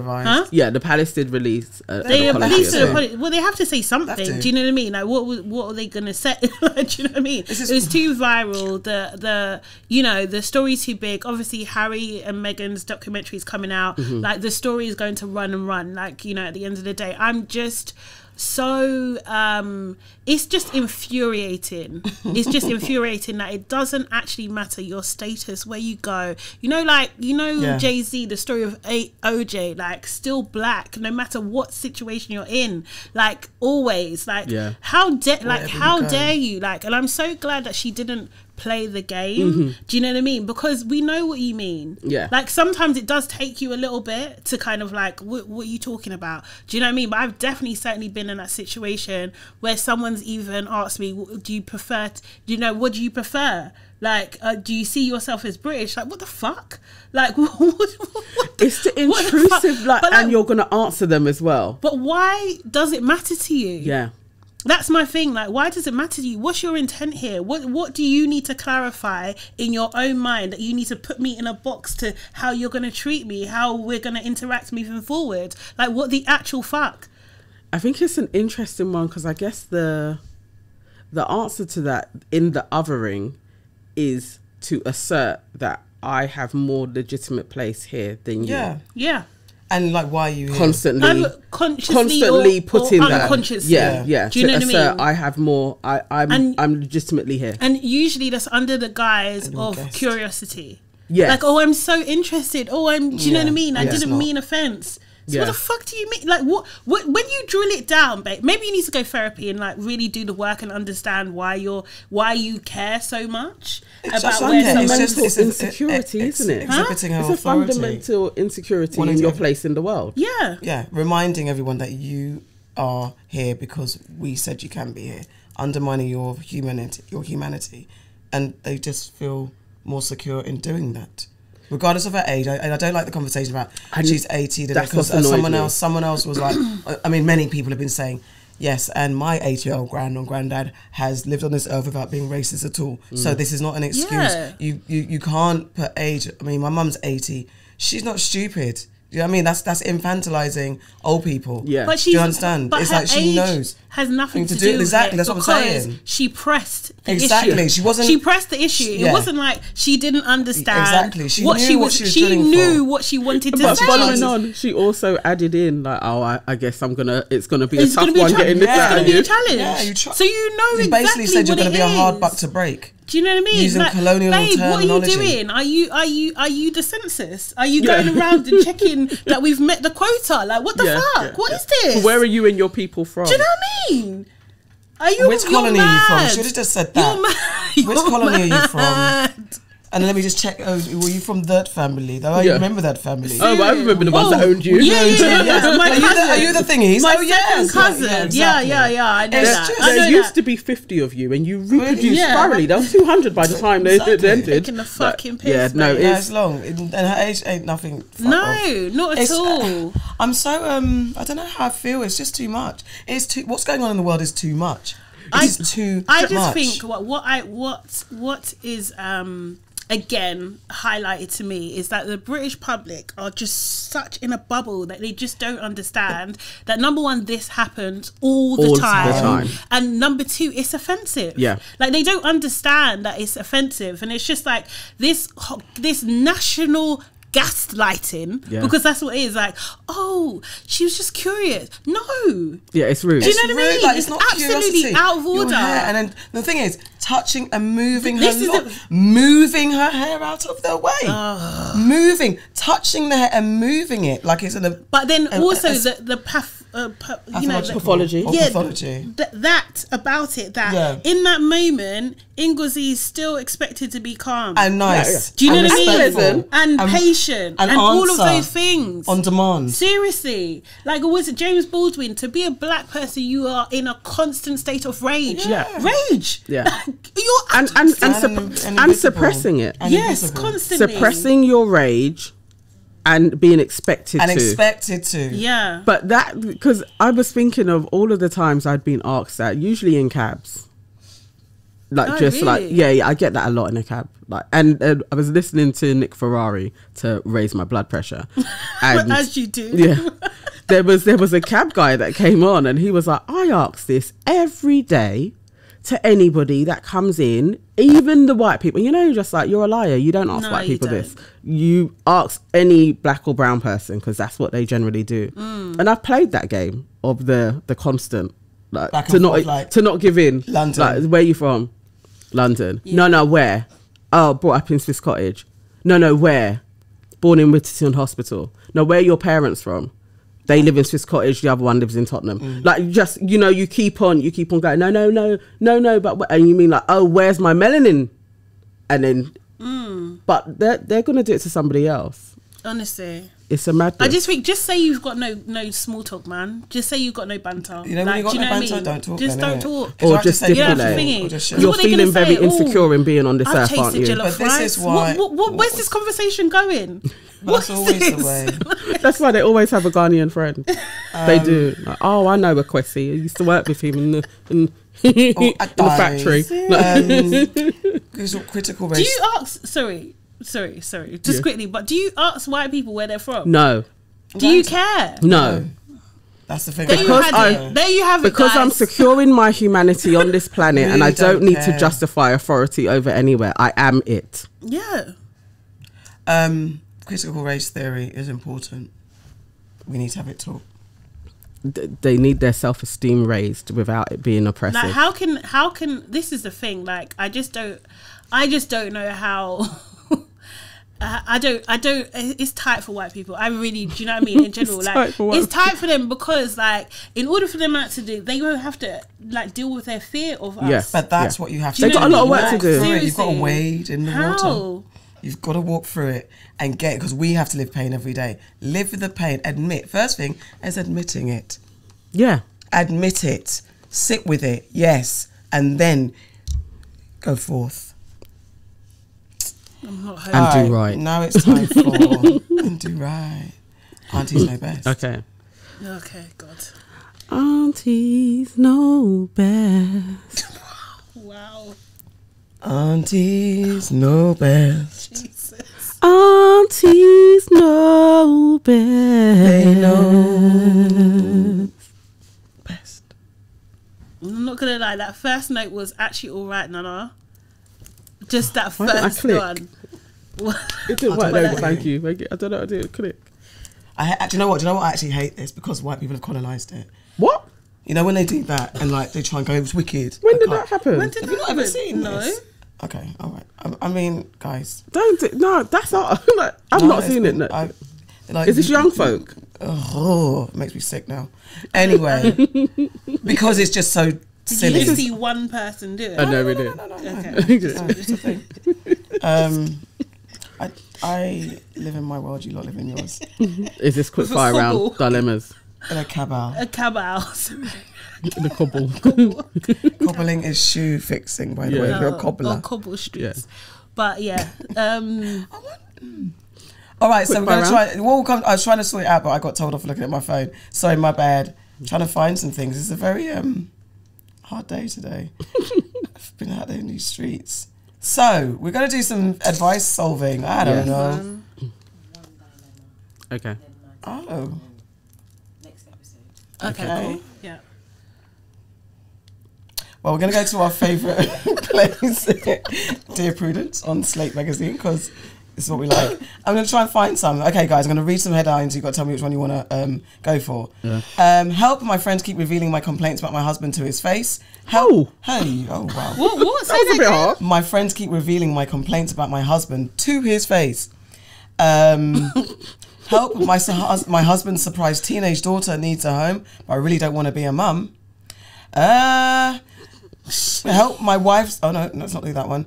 Yeah, the palace did release an apology. Well, they have to say something. Do you know what I mean? Like what are they gonna say? Do you know what I mean? It was too viral. The story's too big. Obviously, Harry and Meghan's documentary is coming out. Like the story is going to run and run. Like at the end of the day, I'm just so it's just infuriating. It's just infuriating that it doesn't actually matter your status, where you go. Jay-Z, the story of OJ, like still black no matter what situation you're in, like always, like how dare you, like, and I'm so glad that she didn't play the game. Do you know what I mean? Because we know what you mean. Yeah. Like sometimes it does take you a little bit to kind of like, what are you talking about? Do you know what I mean? But I've definitely certainly been in that situation where someone's even asked me, do you prefer, what do you prefer? Like, do you see yourself as British? Like, what the fuck? Like, it's the intrusive, like, and you're going to answer them as well. But why does it matter to you? Yeah. That's my thing. Like, why does it matter to you? What's your intent here? What do you need to clarify in your own mind that you need to put me in a box to how you're going to treat me, how we're going to interact moving forward? Like, what the actual fuck? I think it's an interesting one because I guess the answer to that in the othering is to assert that I have more legitimate place here than you. Yeah. And like, why are you here? Constantly putting or that. unconsciously. Yeah. Do you know what I mean? I have more. I'm legitimately here. And usually that's under the guise of curiosity. Yeah. Like, oh, I'm so interested. Oh, do you know what I mean? I didn't mean offense. So what the fuck do you mean? Like, what when you drill it down, babe, maybe you need to go therapy and like really do the work and understand why you care so much about where it's just insecurity, isn't it? Exhibiting it's our a fundamental insecurity in your place in the world. Yeah. Reminding everyone that you are here because we said you can be here, undermining your humanity, and they just feel more secure in doing that. Regardless of her age, I don't like the conversation about she's 80 because someone else was like, I mean, many people have been saying, yes, and my 80-year-old granddad has lived on this earth without being racist at all. So this is not an excuse. Yeah. You can't put age. I mean, my mum's 80. She's not stupid. Do you know what I mean? That's infantilizing old people. Yeah. But do you understand? But it's her like she age knows has nothing to do with exactly. it. That's what I'm saying. She pressed the exactly. issue. She pressed the issue. Yeah. It wasn't like she didn't understand. Exactly. She knew what she wanted to but say. Following on, she also added in like, I guess it's gonna be a tough one getting this out of you. It's gonna be a challenge. So you know exactly basically said you're gonna be a hard buck to break. Do you know what I mean? Using colonial babe, terminology. what are you doing? Are you the census? Are you going around and checking that we've met the quota? Like, what the fuck? Yeah. What is this? Where are you and your people from? Do you know what I mean? Are you? Which colony are you from? Should have just said that. Which colony are you from? And then let me just check. Oh, were you from that family? Though I remember that family. Oh, I remember the ones that owned you. Yeah. My cousin. Are you the thingies? My second cousin. Exactly. Yeah. I know that. There used to be 50 of you, and you reproduced thoroughly. There was 200 by the time they ended. Taking the fucking piss. Yeah, no, it's long, and her age ain't nothing. No, not at all. I'm so I don't know how I feel. It's just too much. It's too. What's going on in the world is too much. It's too much. I just think what is again highlighted to me is that the British public are just such in a bubble that they just don't understand that number one, this happens all the time, and number two, it's offensive. Like they don't understand that it's offensive, and it's just like this national gaslighting, because that's what it is. Like, oh, she was just curious. No, it's rude. Do you know what I mean? Like, it's not absolutely curiosity. out of order. And then the thing is, touching and moving moving her hair out of the way, touching the hair and moving it like it's But then also the pathology. That about it. That in that moment, Ngozi is still expected to be calm and nice. Do you know what I mean? And patient and all of those things on demand. Seriously, like was it James Baldwin? To be a black person, you are in a constant state of rage. Rage. You're and suppressing it. Yes, constantly suppressing your rage. And being expected to. Yeah. But that, because I was thinking of all of the times I'd been asked that, usually in cabs. Like, really? I get that a lot in a cab. Like, and I was listening to Nick Ferrari to raise my blood pressure. And as you do. Yeah. There was a cab guy that came on and he was like, I ask this every day to anybody that comes in, even the white people. You know, just like, you're a liar. You don't ask white people this. You ask any black or brown person because that's what they generally do. And I've played that game of the constant, like, to not give in. London. Like, where are you from? London. Yeah. No, where? Oh, brought up in Swiss Cottage. No, where? Born in Whittington Hospital. No, where are your parents from? They live in Swiss Cottage, the other one lives in Tottenham. Like, just, you keep on going, no, but, and you mean like, oh, where's my melanin? and then, but they're gonna do it to somebody else. Honestly, it's a madness. I just think, just say you've got no small talk, man. Just say you've got no banter. You know, when you've got no banter, don't talk. Just then, don't talk. Or just stipulate. You're feeling very insecure in being on this earth, aren't you? But this is why. Where's this conversation going? That's always the way. That's why they always have a Ghanaian friend. They do. Like, oh, I know a Kwesi. I used to work with him in the factory. Critical race. Do you ask? Sorry. Just quickly, but do you ask white people where they're from? No. Do you care? No. That's the thing. There you have it. Because guys. I'm securing my humanity on this planet, and I don't need to justify authority over anywhere. I am it. Yeah. Critical race theory is important. We need to have it taught. They need their self-esteem raised without it being oppressive. Like, how can this is the thing, like I just don't know how. I don't it's tight for white people. I really, do you know what I mean? In general, it's tight for them because, like, in order for them to do, they will have to, like, deal with their fear of us. Yes. But that's what you have to do. do. They've got a lot of work to do. Seriously. You've got to wade in the How? water. You've got to walk through it and get it, because we have to live pain every day. Live with the pain. Admit. First thing is admitting it. Yeah. Admit it. Sit with it. Yes. And then go forth. I'm not home. And do right. Now it's time for and do right. Aunties know best. Okay, God. Aunties know best. Wow. Aunties know best. Jesus. Aunties know best. They know best. I'm not gonna lie, that first note was actually alright, Nana. Just that Why didn't I first click? one. It didn't work. No, thank you. I don't know how to do it. Click. Do you know what? Do you know what? I actually hate this because white people have colonised it. What? You know when they do that and like they try and go, it was wicked. When did that happen? When did Have that you not ever happen? seen No. this? Okay, all right. I mean, guys. No, that's not. I've No, not it's seen it. been- No. like, Is this young folk? Oh, it makes me sick now. Anyway, because it's just so Did silly. you just see one person do it? I know we did. No. Okay. No, it's a thing. I live in my world, you lot live in yours. Is this quick With a fire cobble. round dilemmas? In a cabal. A cabal. The cobble. Cobbling is shoe fixing, by the way. If you're a cobbler. Or cobble streets. Yeah. But yeah. All right, so we're going to fire try. I was trying to sort it out, but I got told off looking at my phone. Sorry, my bad. Trying to find some things. It's a very hard day today. I've been out there in these streets. So we're going to do some advice solving. I don't know. Okay. Oh. Next episode. Okay, cool. Yeah. Well, we're going to go to our favourite place, Dear Prudence, on Slate Magazine, because this is what we like. I'm going to try and find some. Okay, guys, I'm going to read some headlines. You've got to tell me which one you want to go for. Yeah. Help, my friends keep revealing my complaints about my husband to his face. Help. Hey, oh, wow. What? Say That was a that bit again? hard. My friends keep revealing my complaints about my husband to his face. Help, my husband's surprised teenage daughter needs a home, but I really don't want to be a mum. Help, my wife's... Oh, no, let's not do that one.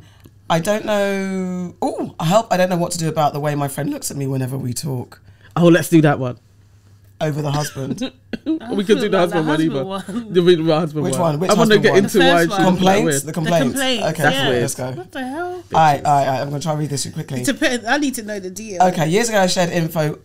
I don't know... Oh, help, I don't know what to do about the way my friend looks at me whenever we talk. Oh, let's do that one. Over the husband. We could do the husband one either. The husband Which one. one? Which I want to husband get one? into The why first she one. Complaints? The complaints. complaints, Okay, That's weird. let's go. What the hell? All right, I'm going to try and read this quickly. I need to know the deal. Okay, years ago I shared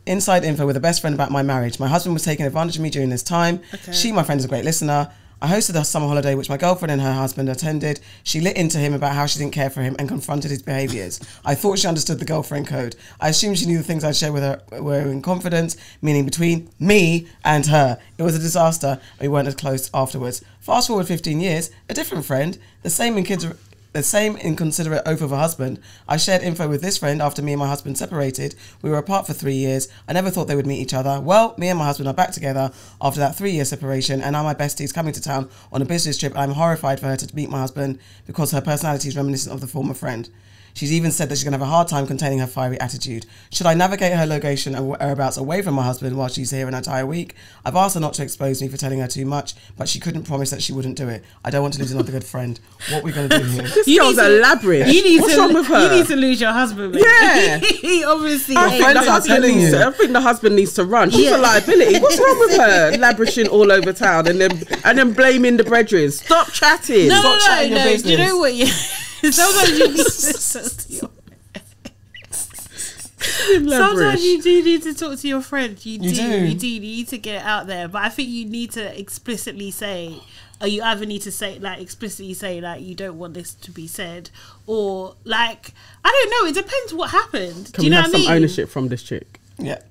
inside info with a best friend about my marriage. My husband was taking advantage of me during this time. Okay. She, my friend, is a great listener. I hosted a summer holiday which my girlfriend and her husband attended. She lit into him about how she didn't care for him and confronted his behaviours. I thought she understood the girlfriend code. I assumed she knew the things I'd share with her were in confidence, meaning between me and her. It was a disaster and we weren't as close afterwards. Fast forward 15 years, a different friend, the same inconsiderate oaf of a husband. I shared info with this friend after me and my husband separated. We were apart for 3 years. I never thought they would meet each other. Well, me and my husband are back together after that 3-year separation, and now my bestie is coming to town on a business trip. I'm horrified for her to meet my husband because her personality is reminiscent of the former friend. She's even said that she's going to have a hard time containing her fiery attitude. Should I navigate her location and whereabouts away from my husband while she's here an entire week? I've asked her not to expose me for telling her too much, but she couldn't promise that she wouldn't do it. I don't want to lose another good friend. What are we going to do here? This girl's elaborate. What's wrong with her? You need to lose your husband, mate. Yeah. He obviously I think, I think the husband needs to run. She's a liability. What's wrong with her? Lavishing all over town and then blaming the brethren. Stop chatting. No. business. Do you know what? Sometimes you need to talk to your Sometimes you do need to talk to your friend. You need to get it out there. But I think you need to explicitly say, or you either need to say, like, explicitly say, like, you don't want this to be said, or, like, I don't know. It depends what happened. Can we have some ownership from this chick? Yeah.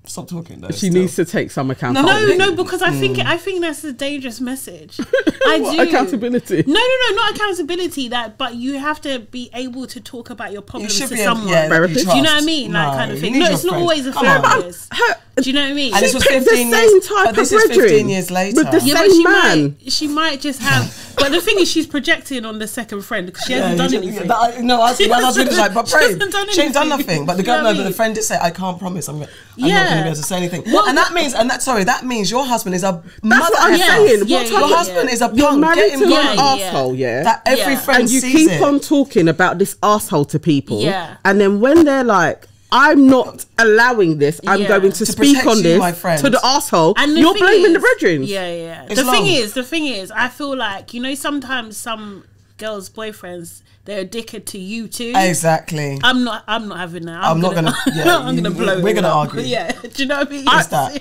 Stop talking though. She needs to take some accountability. No, because I think that's a dangerous message. I do. Accountability. No, not accountability. But you have to be able to talk about your problems to someone. Do you know what I mean? Like, kind of thing. No, it's not always a therapist. Do you know what I mean? And this was picked 15 the years. same type But this of is 15 brethren years later. with the same man. She might just have. But the thing is, she's projecting on the second friend because she hasn't done anything. No, I was really like, but babe, she ain't done anything. nothing. But the girl, but the friend did say, I can't promise. I'm not going to be able to say anything. And that means your husband is a mother. That's what I'm saying. Your husband is a punk. You're married Get him to gone. an asshole, yeah. That every friend and you sees keep on talking about this asshole to people. Yeah. And then when they're like, I'm not allowing this, I'm going to speak on this to the asshole, and you're blaming the brethren. Yeah. The thing is, I feel like, sometimes some girls' boyfriends, they're addicted to you too. Exactly. I'm not having that. I'm not gonna. Yeah, I'm gonna blow. We're gonna argue. Yeah. Do you know what I mean?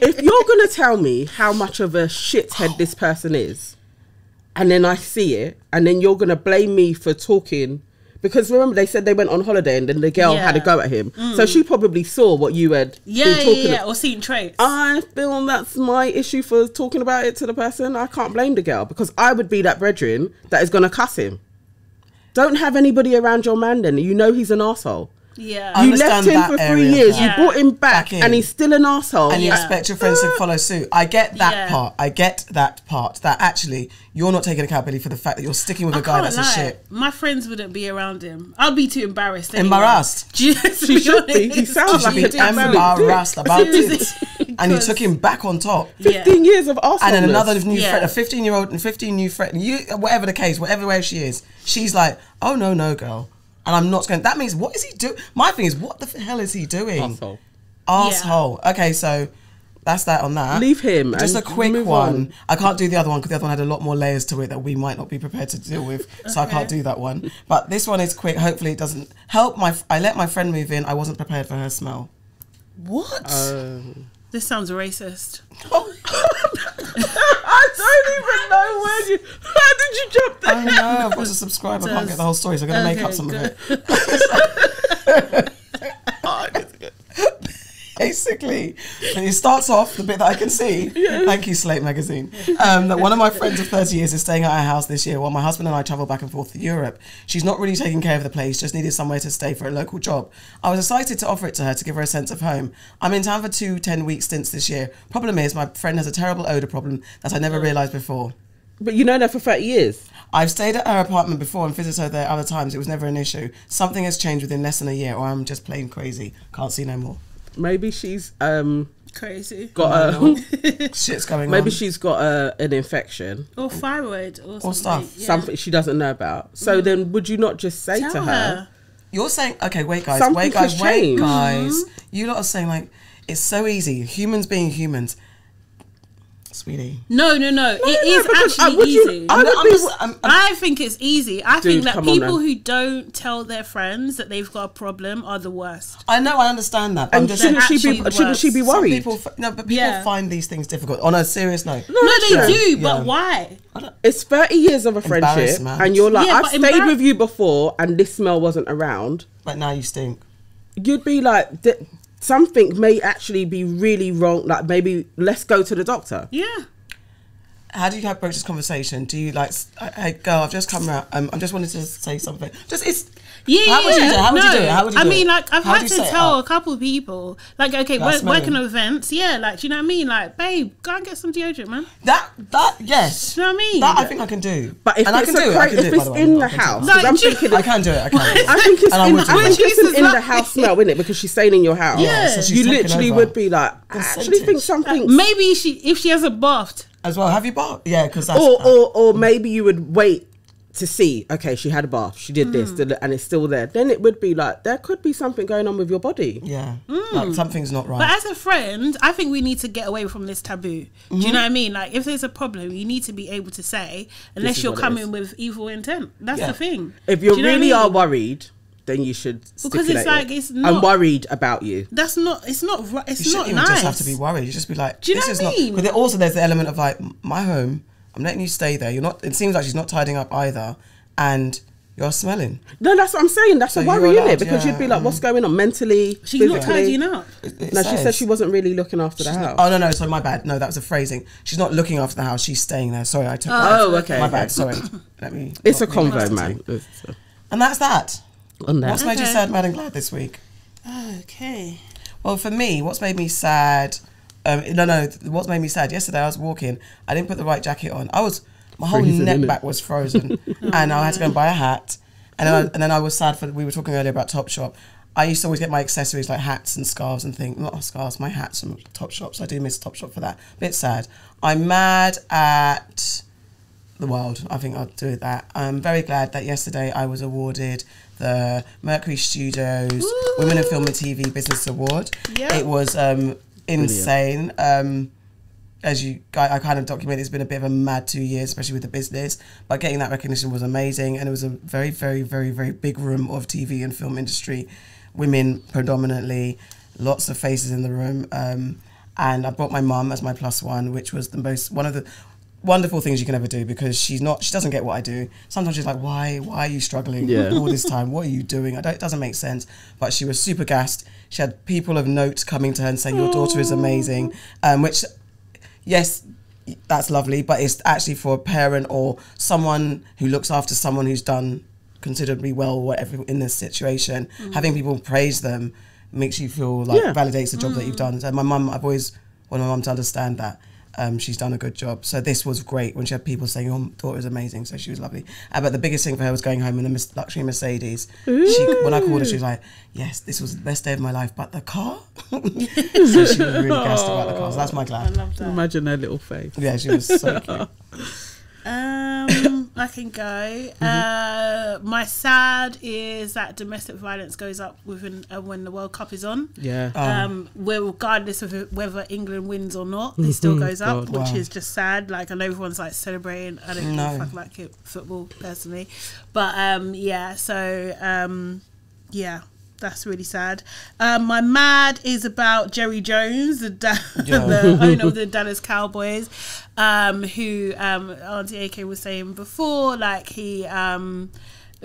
If you're gonna tell me how much of a shithead this person is, and then I see it, and then you're gonna blame me for talking, because remember they said they went on holiday and then the girl had a go at him, so she probably saw what you had been talking about. Or seen traits. I feel that's my issue for talking about it to the person. I can't blame the girl, because I would be that brethren that is gonna cuss him. Don't have anybody around your man then. You know he's an arsehole. Yeah. You left him for 3 years. You brought him back and he's still an arsehole. And you expect your friends to follow suit. I get that part. That actually, you're not taking accountability for the fact that you're sticking with a guy that's a shit. My friends wouldn't be around him. I'd be too embarrassed. Anyway. Embarrassed? She should be. He sounds like an embarrassed about it. And you took him back on top. 15 years of arsehole. And then another new friend, a 15-year-old and 15 new friend, whatever the case, whatever way she is, she's like, oh, no, girl. And I'm not going. That means, what is he doing? My thing is, what the hell is he doing? Arsehole. Okay, so that's that on that. Leave him. Just a quick one. I can't do the other one because the other one had a lot more layers to it that we might not be prepared to deal with. So I can't do that one. But this one is quick. Hopefully it doesn't help. I let my friend move in. I wasn't prepared for her smell. What? This sounds racist. I don't even know where you. How did you jump there? I know. I've got to subscribe. I can't get the whole story, so I'm going to make up some of it. Basically, and it starts off the bit that I can see. Thank you, Slate Magazine. That one of my friends of 30 years is staying at our house this year while my husband and I travel back and forth to Europe. She's not really taking care of the place, just needed somewhere to stay for a local job. I was excited to offer it to her to give her a sense of home. I'm in town for 2 10-week stints this year. Problem is, my friend has a terrible odour problem that I never realised before. But you know that for 30 years. I've stayed at her apartment before and visited her there other times. It was never an issue. Something has changed within less than a year, or I'm just plain crazy. Can't see no more. Maybe she's crazy. Got shit's going on. Maybe she's got an infection or thyroid or stuff. Yeah. Something she doesn't know about. So then, would you not just say to her? You're saying, okay, wait, guys. You lot are saying, like, it's so easy. Humans being humans. Sweetie. No. It is actually easy. I think it's easy. I think that people who don't tell their friends that they've got a problem are the worst. I know, I understand that. And shouldn't she be worried? People find these things difficult. On a serious note. No, they do, but why? It's 30 years of a friendship and you're like, I've stayed with you before and this smell wasn't around. But now you stink. You'd be like... something may actually be really wrong. Like, maybe let's go to the doctor. Yeah. how do you approach this conversation? Do you like, hey girl, I've just come out. I just wanted to say something. Just it's. How would you do it? How would you do it? How would you do I it? mean, like, I've How had do you to set it tell up? a couple of people, like, okay, That's working smelling. events, yeah, like, do you know what I mean? Like, babe, go and get some deodorant, man. That yes. Do you know what I mean? That I think I can do. But if and I it's, can do it. I can do if it, by it's the way. in I the can do it. house, No, 'cause I'm do you- thinking I can do it. I can. I think it's And I in, would do I it. think it's Jesus, in like- the house smell, isn't it? Because she's staying in your house. Yeah. So she's You taking literally over. would be like, I actually think something. Maybe if she hasn't bathed. As well, have you bought? Yeah, because that's Or maybe you would wait to see, okay, she had a bath, she did this, and it's still there. Then it would be like, there could be something going on with your body. yeah, like something's not right. But as a friend, I think we need to get away from this taboo. Do you know what I mean? Like, if there's a problem, you need to be able to say, unless is you're what it coming is. with evil intent. That's Yeah. the thing. If you Do know what I really mean? are worried, then you should Because stipulate it's like, it. it's not. I'm worried about you. That's not. It's not. It's you not shouldn't even nice. just have to be worried. You just be like, Do you know this what is I mean? not. But also, there's the element of like, my home. I'm letting you stay there. You're not. It seems like she's not tidying up either, and you're smelling. No, that's what I'm saying. That's a you're worry, isn't allowed, it? Because yeah. you'd be like, what's going on mentally, She's not physically? tidying up. It No, she says. said she wasn't really looking after the She's house. not- oh no, so my bad. No, that was a phrasing. She's not looking after the house. She's staying there. Sorry, I took. Oh, okay. My okay. bad. Sorry. Let me. It's a not read convo, that. man. And that's that. On that. What's made you Okay. sad, mad, and glad this week? Okay. Well, for me, what's made me sad? What's made me sad? Yesterday, I was walking. I didn't put the right jacket on. My whole Freezing, neck innit? back was frozen, and I had to go and buy a hat. And then I was sad we were talking earlier about Topshop. I used to always get my accessories like hats and scarves and things. Not scarves, my hats from Topshop. So I do miss Topshop for that. Bit sad. I'm mad at the world. I think I'll do that. I'm very glad that yesterday I was awarded the Mercury Studios Women in Film and TV Business Award. Yeah. It was insane. I kind of documented, it's been a bit of a mad 2 years, especially with the business, but getting that recognition was amazing. And it was a very, very, very, very big room of TV and film industry, women predominantly, lots of faces in the room. And I brought my mum as my +1, which was one of the wonderful things you can ever do, because she doesn't get what I do. Sometimes she's like, why are you struggling all this time? What are you doing? It doesn't make sense. But she was super gassed. She had people of note coming to her and saying, your daughter is amazing, which, yes, that's lovely, but it's actually for a parent or someone who looks after someone who's done considerably well, whatever, in this situation. Having people praise them makes you feel like validates the job that you've done. So my mum, I've always wanted my mum to understand that. She's done a good job. So this was great when she had people saying, your daughter is amazing. So she was lovely. But the biggest thing for her was going home in a luxury Mercedes. When I called her, she was like, yes, this was the best day of my life, but the car? So she was really gassed about the car. So that's my I glad. love that. Imagine her little face. Yeah, she was so cute. I can go. My sad is that domestic violence goes up when the World Cup is on. Yeah. Regardless of whether England wins or not, it still goes up, God. which Wow. is just sad. Like, I know everyone's like celebrating. I don't No. give a fuck about football personally, but that's really sad. My mad is about Jerry Jones, the owner of the Dallas Cowboys, who Auntie AK was saying before, like he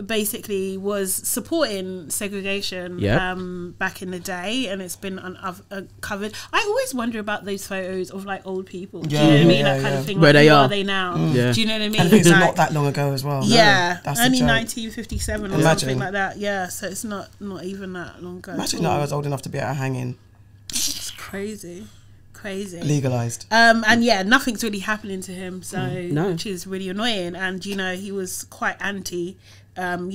basically was supporting segregation back in the day, and it's been uncovered. I always wonder about those photos of like old people. Do you know what I mean? That kind of thing. Where like, they who are. they now? Yeah. Do you know what I mean? And it's Like, not that long ago as well. yeah, No, that's the only joke. 1957 or Imagine. something like that. Yeah, so it's not even that long ago. Imagine that I was old enough to be at a hanging, It's crazy. legalised. And yeah, nothing's really happening to him, so No. which is really annoying. And he was quite anti, Colin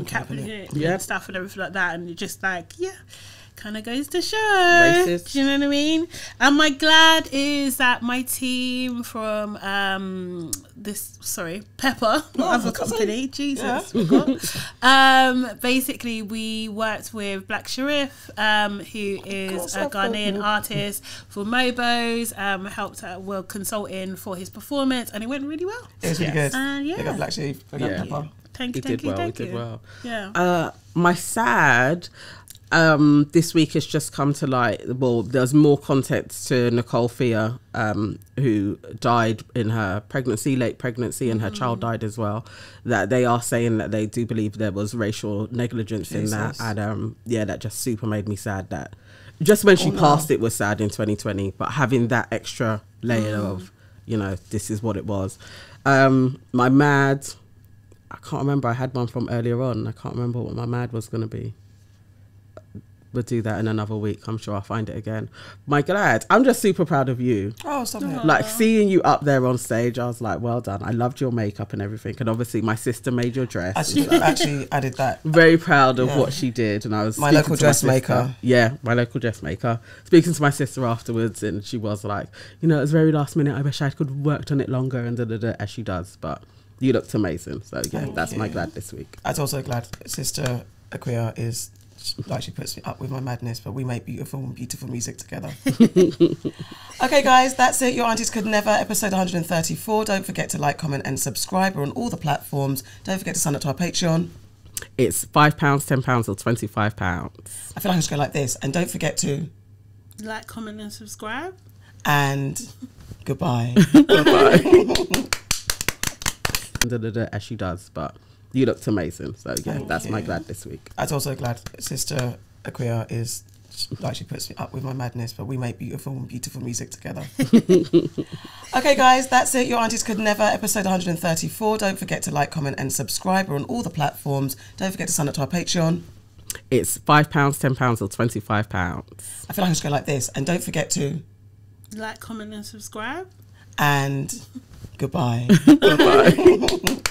Kaepernick and stuff and everything like that. And you're just like, kind of goes to show. Racist. Do you know what I mean? And my glad is that my team from Pepper, other company, Jesus, forgot. Basically, we worked with Black Sharif, who is a Ghanaian artist for Mobos. Helped consulting for his performance, and it went really well. It was really good. And They got Black Sheep. They got Yeah. Pepper. Thank He you. did well. Yeah. My sad this week has just come to light. Well, there's more context to Nicole Thea, who died in her late pregnancy, and her child died as well. That they are saying that they do believe there was racial negligence in that, and that just super made me sad. That just when she passed, it was sad in 2020, but having that extra layer of you know, this is what it was. My mad, I can't remember. I had one from earlier on. I can't remember what my mad was going to be. We'll do that in another week. I'm sure I'll find it again. My glad. I'm just super proud of you. Oh, something. Like seeing you up there on stage, I was like, well done. I loved your makeup and everything. And obviously my sister made your dress. I actually added that. Very proud of what she did. And I was my local dressmaker. Yeah, my local dressmaker. Speaking to my sister afterwards, and she was like, you know, it was very last minute. I wish I could have worked on it longer and as she does. But you looked amazing. So yeah, that's my glad this week. I was also glad Sister Aquia is like, she puts me up with my madness, but we make beautiful music together. Okay, guys, that's it. Your Aunties Could Never, episode 134. Don't forget to like, comment, and subscribe. We're on all the platforms. Don't forget to sign up to our Patreon. It's £5, £10, or £25. I feel like I should go like this. And don't forget to like, comment, and subscribe. And goodbye. Goodbye. As she does, but you looked amazing. So yeah, that's my glad this week. I was also glad Sister Aquia is like, she puts me up with my madness, but we make beautiful music together. Okay, guys, that's it. Your Aunties Could Never, episode 134. Don't forget to like, comment, and subscribe. We're on all the platforms. Don't forget to sign up to our Patreon. It's £5, £10, or £25. I feel like I should go like this. And don't forget to like, comment, and subscribe. And goodbye. Goodbye.